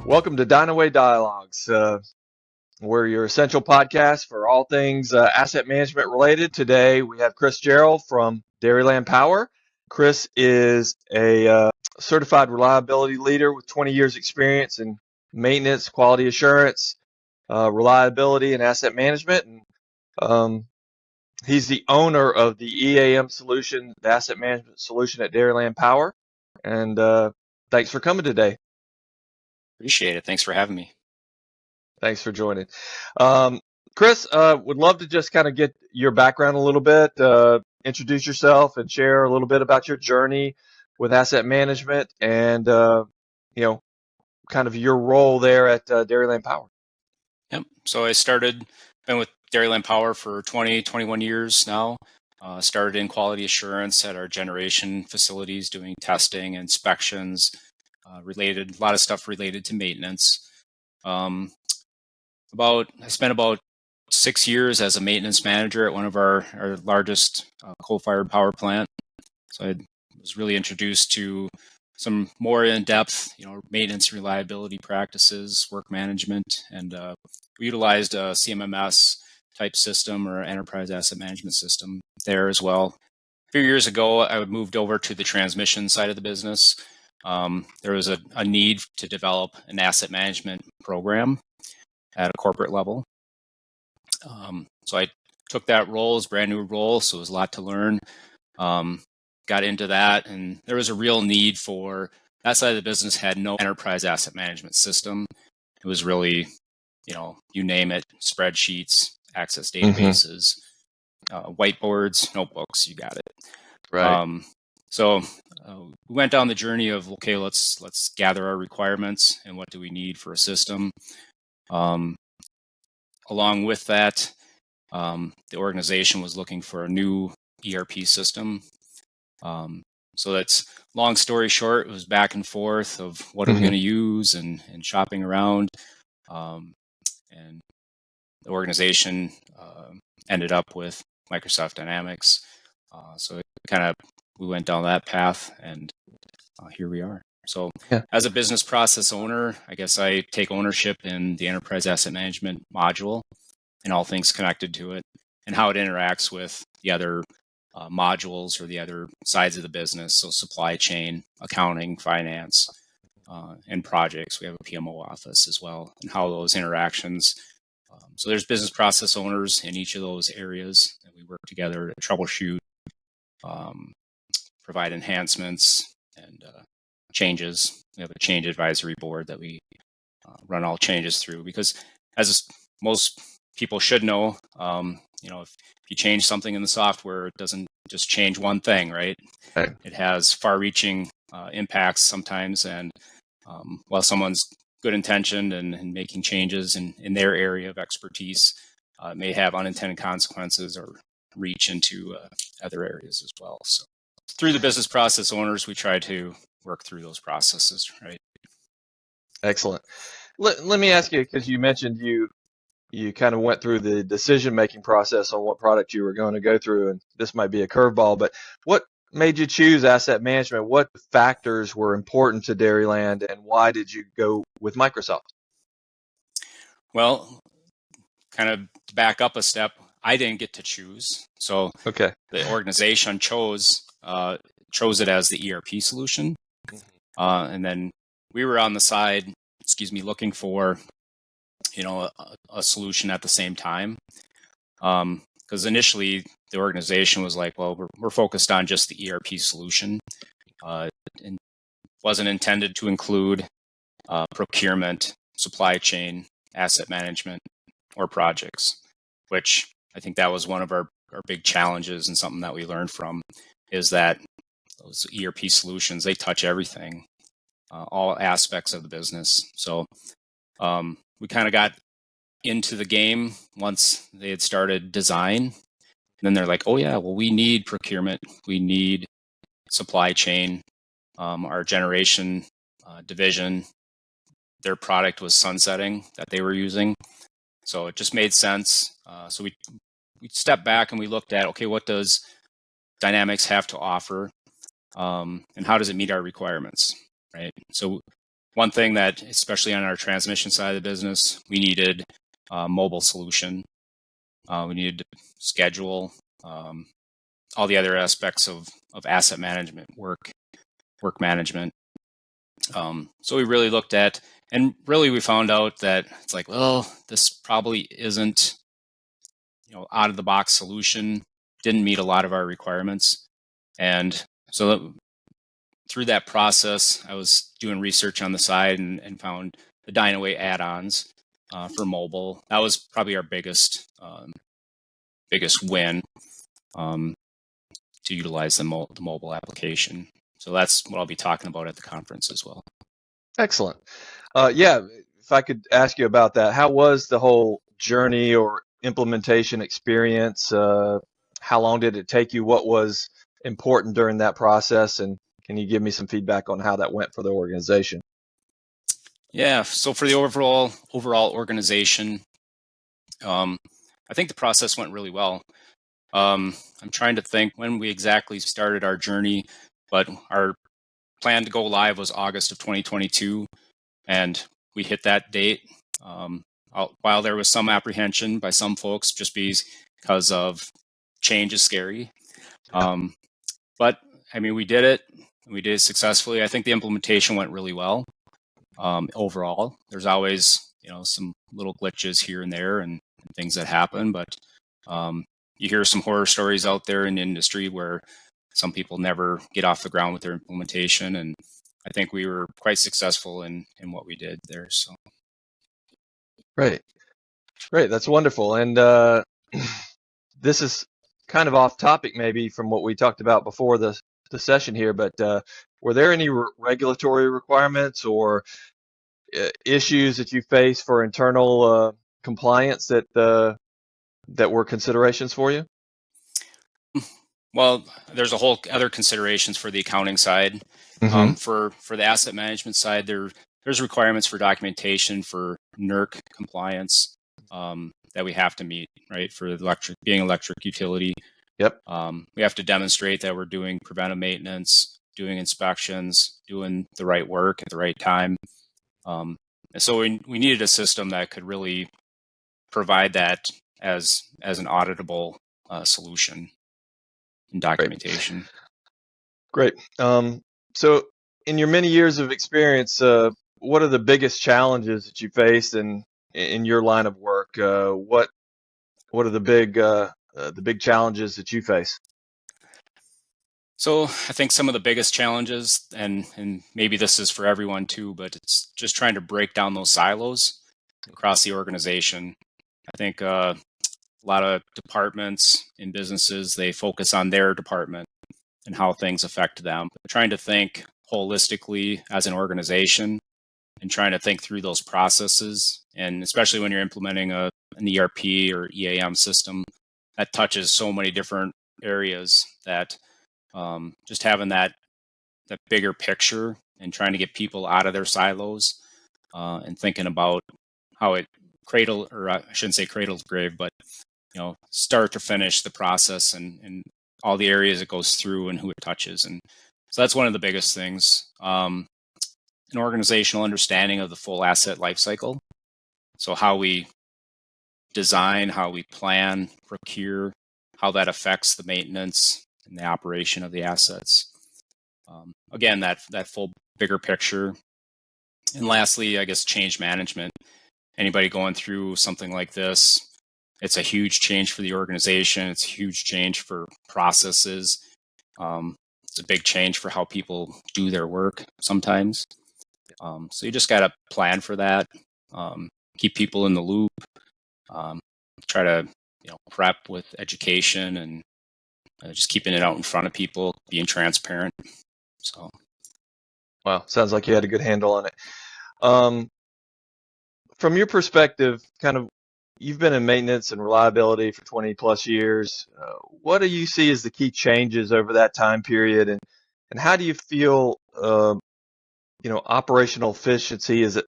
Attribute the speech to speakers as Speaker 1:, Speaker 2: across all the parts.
Speaker 1: Welcome to Dynaway Dialogues. We're your essential podcast for all things asset management related. Today we have Chris Gerold from Dairyland Power. Chris is a certified reliability leader with 20 years experience in maintenance, quality assurance, reliability, and asset management. And he's the owner of the EAM solution, the asset management solution at Dairyland Power. And thanks for coming today.
Speaker 2: Appreciate it. Thanks for having me.
Speaker 1: Thanks for joining. Chris, would love to just kind of get your background a little bit, introduce yourself and share a little bit about your journey with asset management and, kind of your role there at Dairyland Power.
Speaker 2: Yep. So been with Dairyland Power for 21 years now. Started in quality assurance at our generation facilities doing testing, inspections, a lot of stuff related to maintenance. I spent about 6 years as a maintenance manager at one of our largest coal-fired power plant. So I was really introduced to some more in-depth, maintenance reliability practices, work management, and we utilized a CMMS type system or enterprise asset management system there as well. A few years ago, I moved over to the transmission side of the business. There was a need to develop an asset management program at a corporate level. So I took that role as a brand new role, so it was a lot to learn. Got into that, and there was a real need for that side of the business had no enterprise asset management system. It was really, you name it, spreadsheets, access databases, whiteboards, notebooks, you got it.
Speaker 1: Right.
Speaker 2: So we went down the journey of, okay, let's gather our requirements and what do we need for a system. Along with that, the organization was looking for a new ERP system. So that's long story short, it was back and forth of what are we going to use and shopping around. And the organization ended up with Microsoft Dynamics. So we went down that path and here we are. So As a business process owner, I guess I take ownership in the enterprise asset management module and all things connected to it and how it interacts with the other modules or the other sides of the business. So supply chain, accounting, finance, and projects. We have a PMO office as well, and how those interactions. So there's business process owners in each of those areas, and we work together to troubleshoot, provide enhancements and changes. We have a change advisory board that we run all changes through, because as most people should know, if you change something in the software, it doesn't just change one thing, right? It has far-reaching impacts sometimes, and while someone's good intentioned and making changes in their area of expertise, it may have unintended consequences or reach into other areas as well. So through the business process owners, we try to work through those processes, right?
Speaker 1: Excellent. Let me ask you, because you mentioned you kind of went through the decision-making process on what product you were going to go through, and this might be a curveball, but what made you choose asset management? What factors were important to Dairyland, and why did you go with Microsoft?
Speaker 2: Well, kind of to back up a step, I didn't get to choose. So the organization chose it as the ERP solution. And then we were on the side, looking for a solution at the same time. Because initially the organization was like, well, we're focused on just the ERP solution. And wasn't intended to include procurement, supply chain, asset management, or projects, which I think that was one of our big challenges, and something that we learned from is that those ERP solutions, they touch everything, all aspects of the business. So we kind of got into the game once they had started design. And then they're like, oh yeah, well, we need procurement. We need supply chain. Our generation division, their product was sunsetting that they were using. So it just made sense. So we stepped back and we looked at, okay, what does Dynamics have to offer? And how does it meet our requirements, right? So one thing that, especially on our transmission side of the business, we needed a mobile solution. We needed to schedule all the other aspects of asset management, work management. So we really looked at, and really we found out that it's like, well, this probably isn't, out of the box solution. Didn't meet a lot of our requirements, and so through that process, I was doing research on the side and found the Dynaway add-ons for mobile. That was probably our biggest win, to utilize the mobile application. So that's what I'll be talking about at the conference as well.
Speaker 1: Excellent. Yeah, if I could ask you about that, how was the whole journey or implementation experience? How long did it take you? What was important during that process? And can you give me some feedback on how that went for the organization?
Speaker 2: Yeah, so for the overall organization, I think the process went really well. I'm trying to think when we exactly started our journey, but our plan to go live was August of 2022, and we hit that date. While there was some apprehension by some folks, just because of change is scary. But I mean, we did it. We did it successfully. I think the implementation went really well. Overall, there's always some little glitches here and there and things that happen, but you hear some horror stories out there in the industry where some people never get off the ground with their implementation, and I think we were quite successful in what we did there. So
Speaker 1: Great. That's wonderful. And this is kind of off topic maybe from what we talked about before the session here, but were there any regulatory requirements or issues that you face for internal compliance that were considerations for you?
Speaker 2: Well, there's a whole other considerations for the accounting side. For the asset management side, there's requirements for documentation for NERC compliance that we have to meet, right? For being electric utility.
Speaker 1: Yep.
Speaker 2: We have to demonstrate that we're doing preventive maintenance, doing inspections, doing the right work at the right time. And so we needed a system that could really provide that as an auditable solution and documentation.
Speaker 1: Great. So in your many years of experience, what are the biggest challenges that you faced in your line of work? What are the big challenges that you face?
Speaker 2: So I think some of the biggest challenges, and maybe this is for everyone too, but it's just trying to break down those silos across the organization. I think a lot of departments in businesses, they focus on their department and how things affect them. But trying to think holistically as an organization and trying to think through those processes, and especially when you're implementing an ERP or EAM system that touches so many different areas, that just having that bigger picture and trying to get people out of their silos and thinking about how it I shouldn't say cradle to grave, but start to finish the process and all the areas it goes through and who it touches. And so that's one of the biggest things. An organizational understanding of the full asset lifecycle. So how we design, how we plan, procure, how that affects the maintenance and the operation of the assets. Again, that full bigger picture. And lastly, I guess change management. Anybody going through something like this, it's a huge change for the organization. It's a huge change for processes. It's a big change for how people do their work sometimes. So you just got to plan for that, keep people in the loop, try to prep with education and just keeping it out in front of people, being transparent. So,
Speaker 1: wow, sounds like you had a good handle on it. From your perspective, you've been in maintenance and reliability for 20 plus years. What do you see as the key changes over that time period, and how do you feel operational efficiency is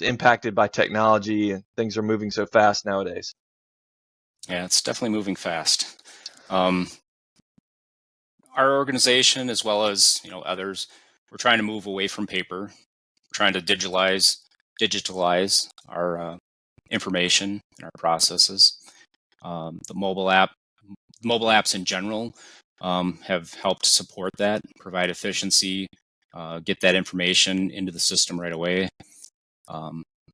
Speaker 1: impacted by technology and things are moving so fast nowadays?
Speaker 2: Yeah, it's definitely moving fast. Our organization, as well as others, we're trying to move away from paper. trying to digitalize our information and our processes. The mobile apps in general have helped support that, provide efficiency, get that information into the system right away.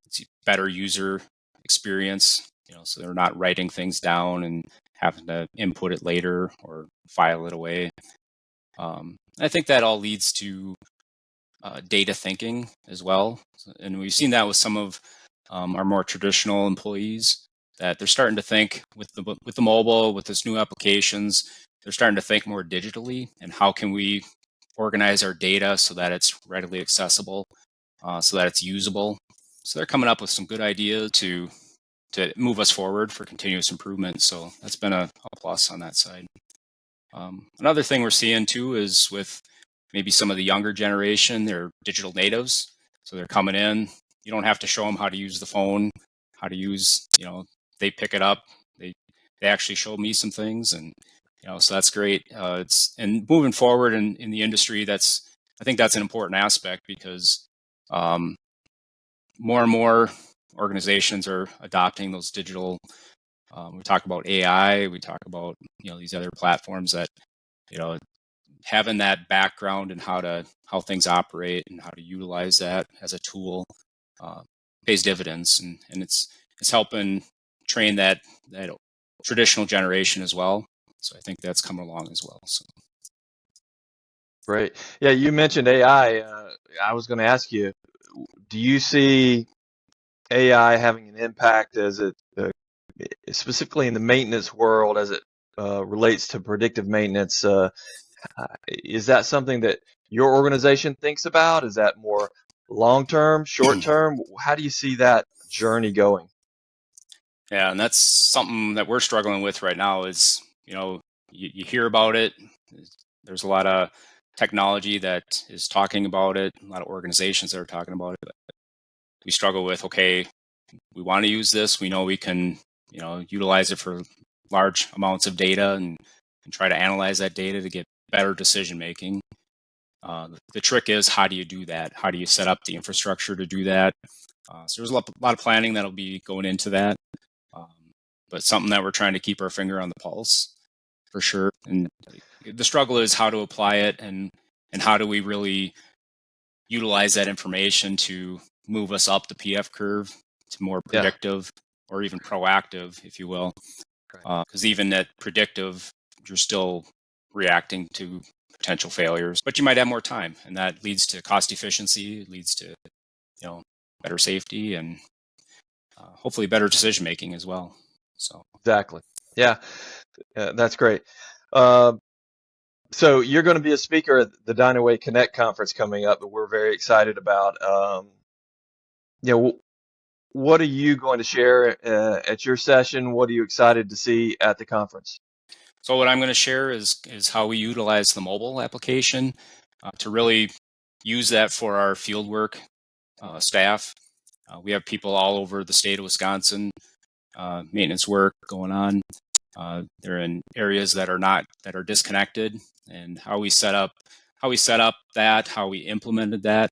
Speaker 2: It's a better user experience, so they're not writing things down and having to input it later or file it away. I think that all leads to data thinking as well, and we've seen that with some of our more traditional employees, that they're starting to think with the mobile, with this new applications, they're starting to think more digitally, and how can we organize our data so that it's readily accessible, so that it's usable. So they're coming up with some good ideas to move us forward for continuous improvement. So that's been a plus on that side. Another thing we're seeing too is with maybe some of the younger generation, they're digital natives. So they're coming in, you don't have to show them how to use the phone, how to use, they pick it up. They actually showed me some things, and, so that's great. And moving forward in the industry, I think that's an important aspect, because more and more organizations are adopting those digital. We talk about AI, we talk about, these other platforms that, having that background in how things operate and how to utilize that as a tool pays dividends, and it's helping train that traditional generation as well. So I think that's come along as well. So.
Speaker 1: Great. Yeah, you mentioned AI. I was going to ask you, do you see AI having an impact as it, specifically in the maintenance world, as it relates to predictive maintenance? Is that something that your organization thinks about? Is that more long-term, short-term? How do you see that journey going?
Speaker 2: Yeah, and that's something that we're struggling with right now is, you hear about it. There's a lot of technology that is talking about it, a lot of organizations that are talking about it. But we struggle with, okay, we want to use this. We know we can, utilize it for large amounts of data and try to analyze that data to get better decision making. The trick is, how do you do that? How do you set up the infrastructure to do that? So there's a lot of planning that'll be going into that, but something that we're trying to keep our finger on the pulse for sure. And the struggle is how to apply it, and how do we really utilize that information to move us up the PF curve to more predictive, or even proactive, if you will. Because even at predictive, you're still reacting to potential failures, but you might have more time, and that leads to cost efficiency. It leads to, better safety, and hopefully better decision making as well. So
Speaker 1: exactly. Yeah, that's great. So you're going to be a speaker at the Dynaway Connect conference coming up that we're very excited about. What are you going to share at your session? What are you excited to see at the conference?
Speaker 2: So what I'm going to share is how we utilize the mobile application to really use that for our fieldwork staff. We have people all over the state of Wisconsin, maintenance work going on. They're in areas that are disconnected, and how we set up that, how we implemented that,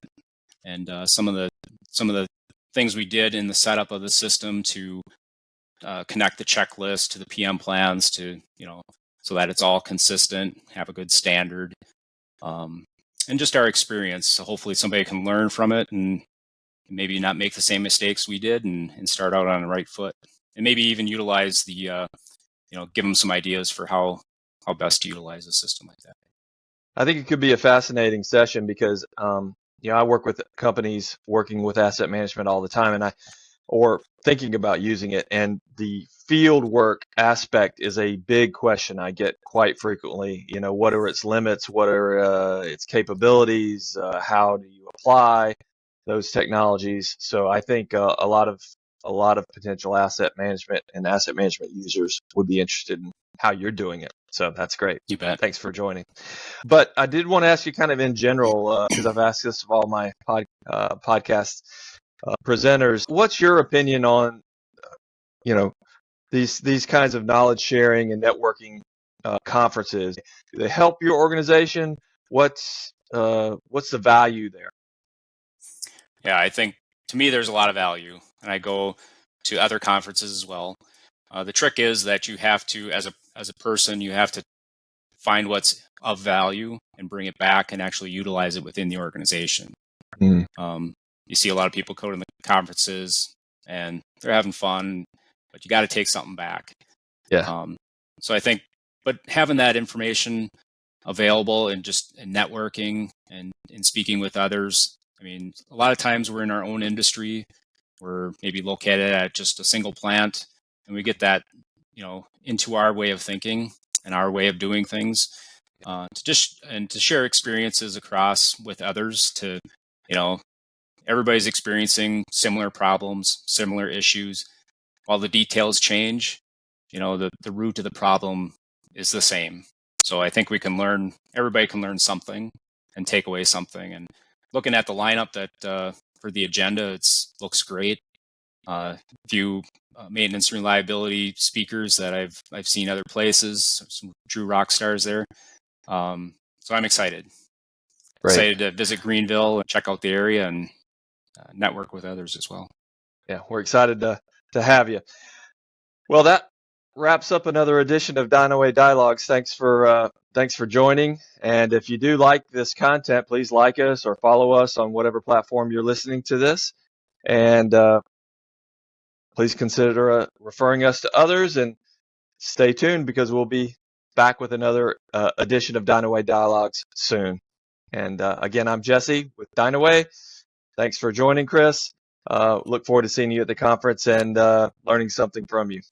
Speaker 2: and some of the things we did in the setup of the system to connect the checklist to the PM plans, to so that it's all consistent, have a good standard, and just our experience. So hopefully somebody can learn from it and maybe not make the same mistakes we did, and start out on the right foot, and maybe even utilize the give them some ideas for how best to utilize a system like that.
Speaker 1: I think it could be a fascinating session because I work with companies working with asset management all the time, or thinking about using it, and the field work aspect is a big question I get quite frequently. What are its limits? What are its capabilities? How do you apply those technologies? So I think a lot of potential asset management and asset management users would be interested in how you're doing it. So that's great.
Speaker 2: You bet.
Speaker 1: Thanks for joining. But I did want to ask you kind of in general, because I've asked this of all my podcast presenters. What's your opinion on, these kinds of knowledge sharing and networking conferences? Do they help your organization? What's the value there?
Speaker 2: Yeah, I think to me there's a lot of value, and I go to other conferences as well. The trick is that you have to, as a person, you have to find what's of value and bring it back and actually utilize it within the organization.
Speaker 1: Mm.
Speaker 2: You see a lot of people go to the conferences and they're having fun, but you got to take something back.
Speaker 1: Yeah.
Speaker 2: So I think, but having that information available and just networking and speaking with others. I mean, a lot of times we're in our own industry. We're maybe located at just a single plant, and we get that, into our way of thinking and our way of doing things. To share experiences across with others. Everybody's experiencing similar problems, similar issues. While the details change, the root of the problem is the same. So I think everybody can learn something and take away something. And looking at the lineup that for the agenda, looks great. Few maintenance and reliability speakers that I've seen other places, some true rock stars there. So I'm excited.
Speaker 1: Great.
Speaker 2: Excited to visit Greenville and check out the area and network with others as well.
Speaker 1: Yeah, we're excited to have you. Well, that wraps up another edition of Dynaway Dialogues. Thanks for joining. And if you do like this content, please like us or follow us on whatever platform you're listening to this. And please consider referring us to others, and stay tuned because we'll be back with another edition of Dynaway Dialogues soon. And again, I'm Jesse with Dynaway. Thanks for joining, Chris. Look forward to seeing you at the conference and learning something from you.